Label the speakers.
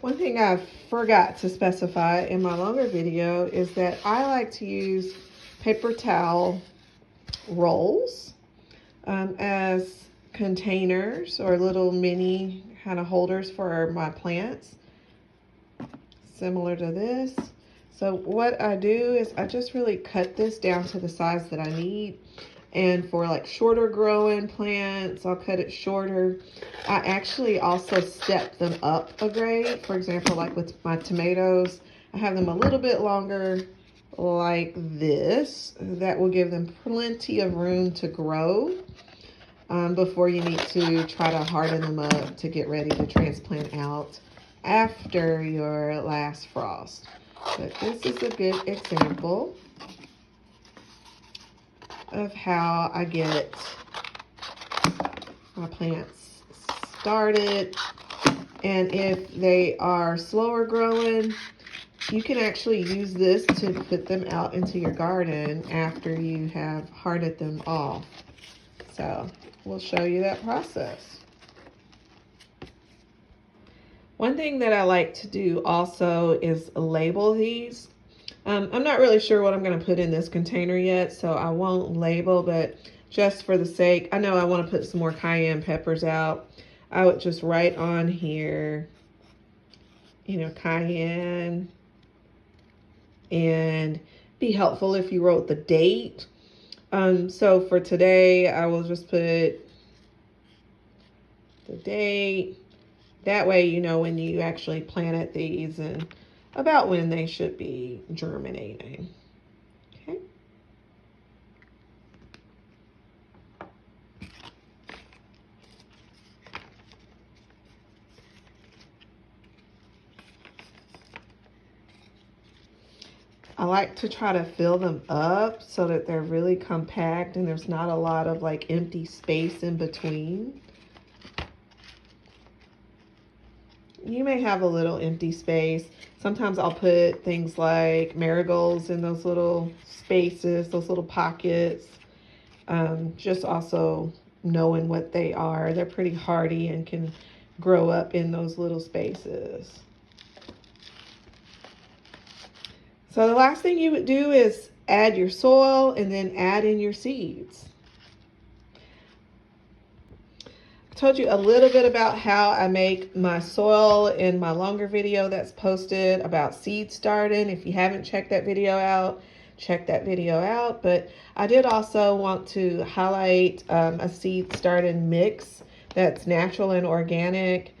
Speaker 1: One thing I forgot to specify in my longer video is that I like to use paper towel rolls as containers or little mini kind of holders for my plants, similar to this. So what I do is I just really cut this down to the size that I need. And for like shorter growing plants, I'll cut it shorter. I actually also step them up a grade. For example, like with my tomatoes, I have them a little bit longer like this. That will give them plenty of room to grow before you need to try to harden them up to get ready to transplant out after your last frost. But this is a good example of how I get my plants started. And if they are slower growing, you can actually use this to put them out into your garden after you have hardened them off. So we'll show you that process. One thing that I like to do also is label these. I'm not really sure what I'm going to put in this container yet, so I won't label, but just for the sake, I know I want to put some more cayenne peppers out. I would just write on here, you know, cayenne, and be helpful if you wrote the date. So for today, I will just put the date. That way, you know when you actually planted these and about when they should be germinating. Okay. I like to try to fill them up so that they're really compact and there's not a lot of like empty space in between. You may have a little empty space. Sometimes I'll put things like marigolds in those little spaces, those little pockets. Just also knowing what they are. They're pretty hardy and can grow up in those little spaces. So the last thing you would do is add your soil and then add in your seeds. I told you a little bit about how I make my soil in my longer video that's posted about seed starting. If you haven't checked that video out, check that video out. But I did also want to highlight a seed starting mix that's natural and organic.